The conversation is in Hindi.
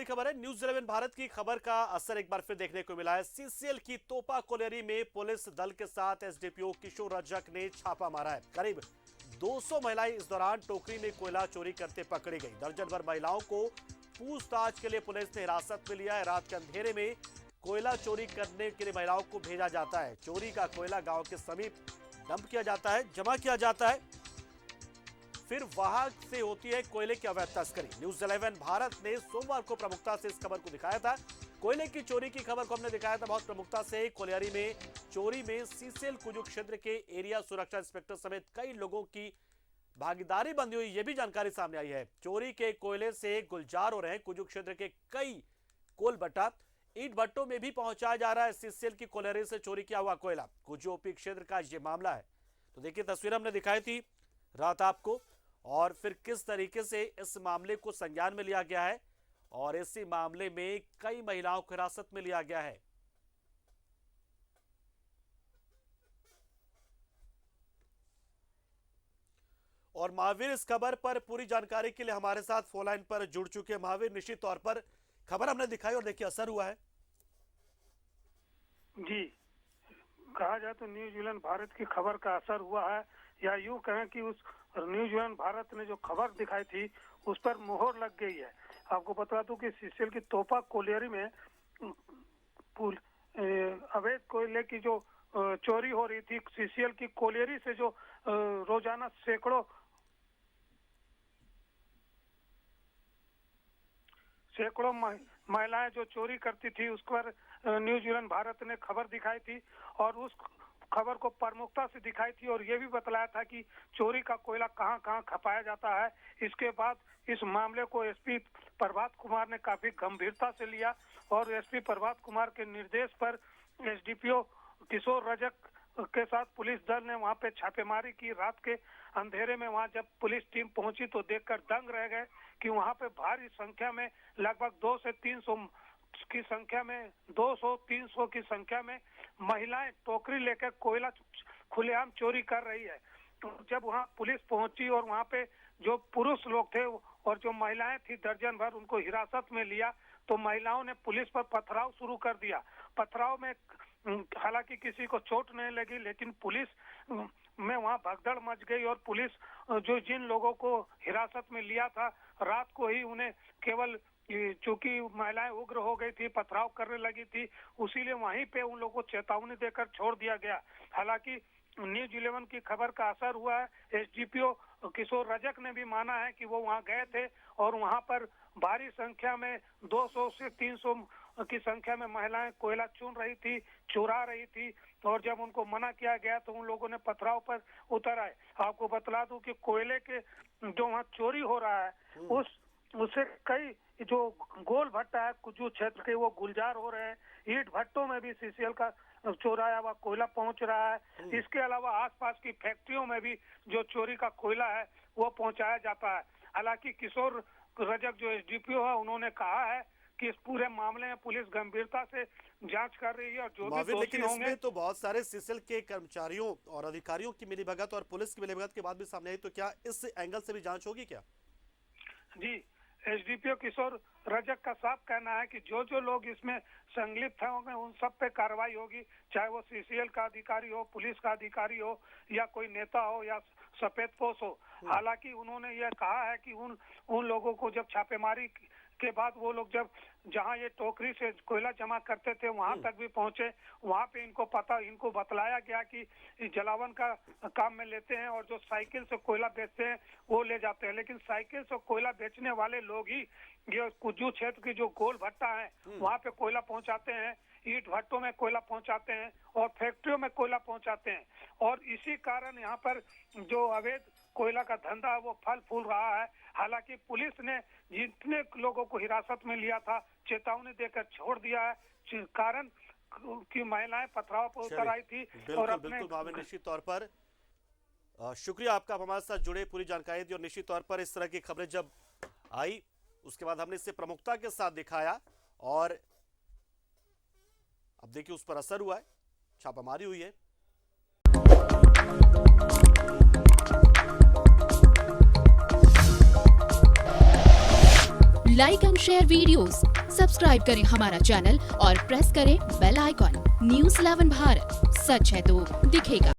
खबर है। न्यूज 11 भारत की खबर का असर एक बार फिर देखने को मिला है। सीसीएल की तोपा कोलेरी में पुलिस दल के साथ एसडीपीओ किशोर रजक ने छापा मारा है। करीब 200 महिलाएं इस दौरान टोकरी में कोयला चोरी करते पकड़ी गई। दर्जन भर महिलाओं को पूछताछ के लिए पुलिस ने हिरासत में लिया है। रात के अंधेरे में कोयला चोरी करने के लिए महिलाओं को भेजा जाता है। चोरी का कोयला गांव के समीप डंप किया जाता है, जमा किया जाता है, फिर वहां से होती है कोयले की अवैध तस्करी। न्यूज 11 भारत ने सोमवार को प्रमुखता से इस खबर को दिखाया था। कोयले की चोरी की खबर को हमने दिखाया था बहुत प्रमुखता से। कोलियारी में चोरी में सीसीएल कुजू क्षेत्र के एरिया सुरक्षा इंस्पेक्टर समेत कई लोगों की भागीदारी बंदी हुई, यह भी जानकारी सामने आई है। चोरी के कोयले से गुलजार हो रहे हैं कुजू क्षेत्र के कई कोल भट्टा। ईंट भट्टों में भी पहुंचाया जा रहा है सीसीएल की कोलियारी से चोरी किया हुआ कोयला। कुजू ओपी क्षेत्र का यह मामला है। तो देखिए तस्वीर हमने दिखाई थी रात आपको, और फिर किस तरीके से इस मामले को संज्ञान में लिया गया है और इसी मामले में कई महिलाओं को हिरासत में लिया गया है। और महावीर इस खबर पर पूरी जानकारी के लिए हमारे साथ फोन लाइन पर जुड़ चुके हैं। महावीर, निश्चित तौर पर खबर हमने दिखाई और देखिए असर हुआ है। जी, कहा जाए तो न्यूजीलैंड भारत की खबर का असर हुआ है, या यूं कहें कि उस न्यूजीलैंड भारत ने जो खबर दिखाई थी उस पर मोहर लग गई है। आपको बता दूं कि सीसीएल की तोपा कोलियारी में अवैध कोयले की जो चोरी हो रही थी, सीसीएल की कोलियारी से जो रोजाना सैकड़ों महिलाएं जो चोरी करती थी उस पर न्यूजीलैंड भारत ने खबर दिखाई थी और उस खबर को प्रमुखता से दिखाई थी और ये भी बतलाया था कि चोरी का कोयला कहां कहां खपाया जाता है। इसके बाद इस मामले को एसपी प्रभात कुमार ने काफी गंभीरता से लिया और एसपी प्रभात कुमार के निर्देश पर एसडीपीओ किशोर रजक के साथ पुलिस दल ने वहां पे छापेमारी की। रात के अंधेरे में वहां जब पुलिस टीम पहुंची तो देखकर दंग रह गए कि वहां पे भारी संख्या में लगभग 200 से 300 की संख्या में 200-300 की संख्या में महिलाएं टोकरी लेकर कोयला खुलेआम चोरी कर रही है। तो जब वहां पुलिस पहुंची और वहां पे जो पुरुष लोग थे और जो महिलाएं थी दर्जन भर, उनको हिरासत में लिया तो महिलाओं ने पुलिस पर पथराव शुरू कर दिया। पथराव में हालांकि किसी को चोट नहीं लगी, लेकिन पुलिस में वहां भगदड़ मच गई और पुलिस जो जिन लोगों को हिरासत में लिया था रात को ही उन्हें केवल चूंकि महिलाएं उग्र हो गई थी, पथराव करने लगी थी, उसीलिए वहीं पे उन लोगों को चेतावनी देकर छोड़ दिया गया। हालांकि न्यूज 11 की खबर का असर हुआ है। एसडीपीओ किशोर रजक ने भी माना है कि वो वहां गए थे और वहां पर भारी संख्या में 200 से 300 की संख्या में महिलाएं कोयला चुन रही थी, चुरा रही थी और जब उनको मना किया गया तो उन लोगों ने पथराव पर उतर आए। आपको बतला दूं कि कोयले के जो वहाँ चोरी हो रहा है उससे कई जो गोल भट्टा है कुजू क्षेत्र के वो गुलजार हो रहे हैं। ईंट भट्टों में भी सीसीएल का चोराया हुआ कोयला पहुंच रहा है। इसके अलावा आसपास की फैक्ट्रियों में भी जो चोरी का कोयला है वो पहुंचाया जाता है। हालांकि किशोर रजक जो एसडीपीओ है उन्होंने कहा है कि इस पूरे मामले में पुलिस गंभीरता से जांच कर रही है और जो भी दोषी होंगे। इसमें तो बहुत सारे सीसीएल के कर्मचारियों और अधिकारियों की मिलीभगत और पुलिस की मिलीभगत के बाद भी सामने आई, तो क्या इस एंगल से भी जांच होगी क्या? जी, एसडीपीओ किशोर रजक का साफ कहना है कि जो जो लोग इसमें संलिप्त होंगे उन सब पे कार्रवाई होगी, चाहे वो सीसीएल का अधिकारी हो, पुलिस का अधिकारी हो या कोई नेता हो या सफेद पोश हो। हालांकि उन्होंने यह कहा है कि उन लोगों को जब छापेमारी के बाद वो लोग जब जहां ये टोकरी से कोयला जमा करते थे वहां तक भी पहुंचे, वहां पे इनको बतलाया गया कि जलावन का काम में लेते हैं और जो साइकिल से कोयला बेचते हैं वो ले जाते हैं, लेकिन साइकिल से कोयला बेचने वाले लोग ही ये कुजू क्षेत्र की जो गोल भट्टा है वहां पे कोयला पहुंचाते हैं, ईंट भट्टों में कोयला पहुंचाते हैं और फैक्ट्रियों में कोयला पहुंचाते हैं और इसी कारण यहाँ पर जो अवैध कोयला का धंधा है वो फल फूल रहा है। हालांकि पुलिस ने जितने लोगों को हिरासत में लिया था चेतावनी देकर छोड़ दिया है, कारण कि महिलाएं पथराव पर उतर आई थी। और अपने निश्चित तौर पर शुक्रिया आपका हमारे साथ जुड़े, पूरी जानकारी दी और निश्चित तौर पर इस तरह की खबरें जब आई उसके बाद हमने इसे प्रमुखता के साथ दिखाया और अब देखिए उस पर असर हुआ है, छापामारी हुई है। Like and share videos, subscribe करें हमारा चैनल और प्रेस करें बेल आइकॉन। न्यूज़ 11 भारत, सच है तो दिखेगा।